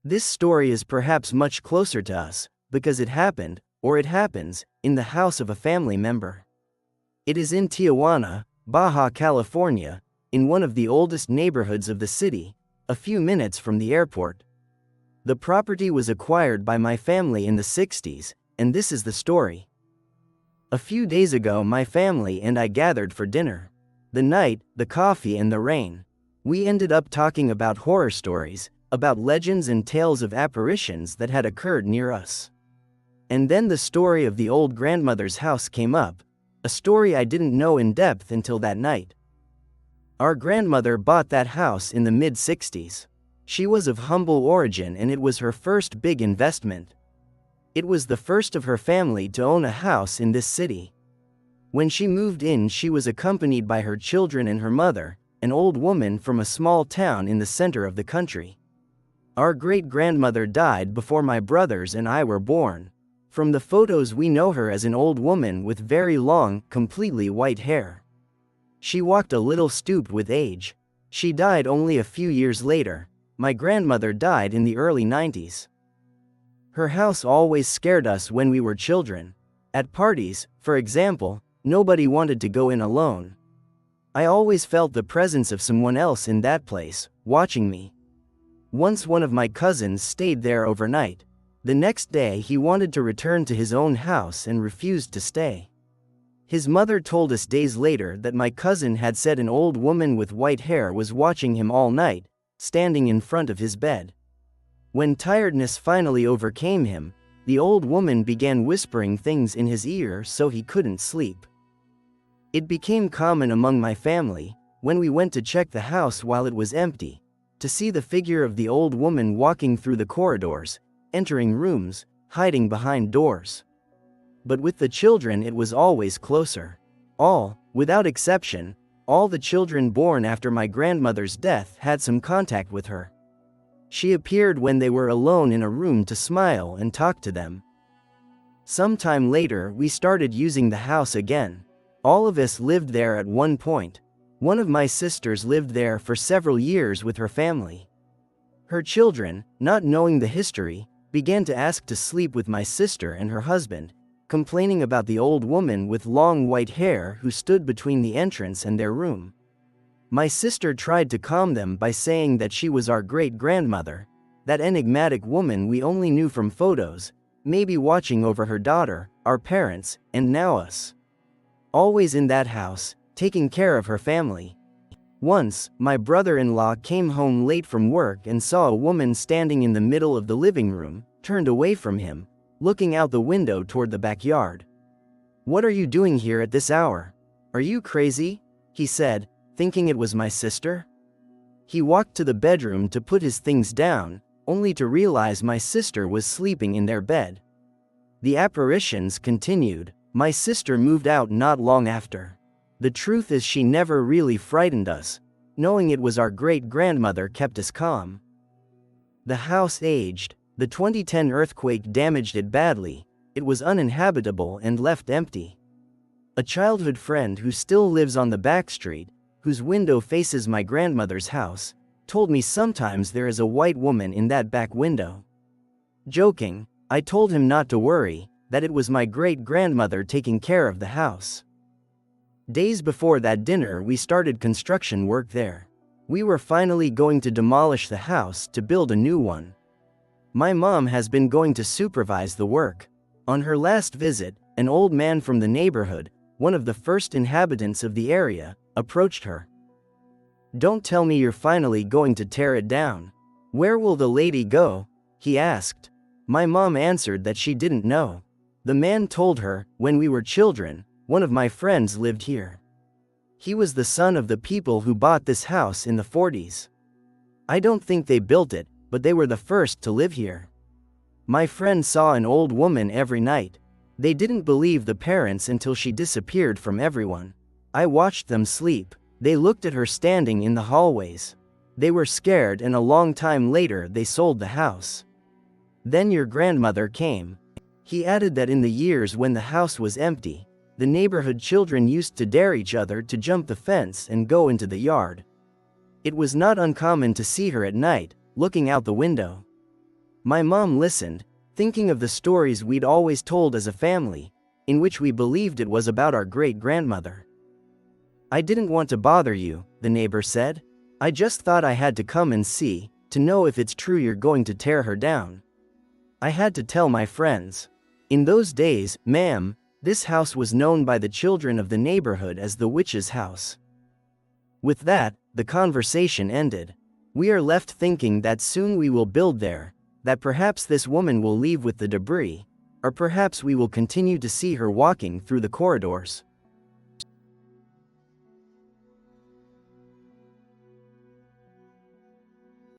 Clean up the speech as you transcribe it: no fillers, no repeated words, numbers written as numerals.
This story is perhaps much closer to us, because it happened, or it happens, in the house of a family member. It is in Tijuana, Baja California, in one of the oldest neighborhoods of the city, a few minutes from the airport. The property was acquired by my family in the 60s, and this is the story. A few days ago, my family and I gathered for dinner. The night, the coffee, and the rain. We ended up talking about horror stories, about legends and tales of apparitions that had occurred near us. And then the story of the old grandmother's house came up, a story I didn't know in depth until that night. Our grandmother bought that house in the mid-60s. She was of humble origin and it was her first big investment. It was the first of her family to own a house in this city. When she moved in, she was accompanied by her children and her mother, an old woman from a small town in the center of the country. Our great-grandmother died before my brothers and I were born. From the photos, we know her as an old woman with very long, completely white hair. She walked a little stooped with age. She died only a few years later. My grandmother died in the early 90s. Her house always scared us when we were children. At parties, for example, nobody wanted to go in alone. I always felt the presence of someone else in that place, watching me. Once one of my cousins stayed there overnight. The next day he wanted to return to his own house and refused to stay. His mother told us days later that my cousin had said an old woman with white hair was watching him all night, standing in front of his bed. When tiredness finally overcame him, the old woman began whispering things in his ear so he couldn't sleep. It became common among my family, when we went to check the house while it was empty, to see the figure of the old woman walking through the corridors, entering rooms, hiding behind doors. But with the children it was always closer. All, without exception, all the children born after my grandmother's death had some contact with her. She appeared when they were alone in a room to smile and talk to them. Sometime later we started using the house again. All of us lived there at one point. One of my sisters lived there for several years with her family. Her children, not knowing the history, began to ask to sleep with my sister and her husband, complaining about the old woman with long white hair who stood between the entrance and their room. My sister tried to calm them by saying that she was our great-grandmother, that enigmatic woman we only knew from photos, maybe watching over her daughter, our parents, and now us. Always in that house, taking care of her family. Once, my brother-in-law came home late from work and saw a woman standing in the middle of the living room, turned away from him, looking out the window toward the backyard. "What are you doing here at this hour? Are you crazy?" he said, thinking it was my sister. He walked to the bedroom to put his things down, only to realize my sister was sleeping in their bed. The apparitions continued. My sister moved out not long after. The truth is she never really frightened us. Knowing it was our great-grandmother kept us calm. The house aged. The 2010 earthquake damaged it badly. It was uninhabitable and left empty. A childhood friend who still lives on the back street, whose window faces my grandmother's house, told me sometimes there is a white woman in that back window. Joking, I told him not to worry, that it was my great-grandmother taking care of the house. Days before that dinner we started construction work there. We were finally going to demolish the house to build a new one. My mom has been going to supervise the work. On her last visit, an old man from the neighborhood, one of the first inhabitants of the area, approached her. "Don't tell me you're finally going to tear it down. Where will the lady go?" he asked. My mom answered that she didn't know. The man told her, "When we were children, one of my friends lived here. He was the son of the people who bought this house in the 40s. I don't think they built it, but they were the first to live here. My friend saw an old woman every night. They didn't believe the parents until she disappeared from everyone. I watched them sleep. They looked at her standing in the hallways. They were scared and a long time later they sold the house. Then your grandmother came." He added that in the years when the house was empty, the neighborhood children used to dare each other to jump the fence and go into the yard. It was not uncommon to see her at night, looking out the window. My mom listened, thinking of the stories we'd always told as a family, in which we believed it was about our great-grandmother. "I didn't want to bother you," the neighbor said. "I just thought I had to come and see, to know if it's true you're going to tear her down. I had to tell my friends." In those days, ma'am, this house was known by the children of the neighborhood as the witch's house. With that, the conversation ended. We are left thinking that soon we will build there, that perhaps this woman will leave with the debris, or perhaps we will continue to see her walking through the corridors.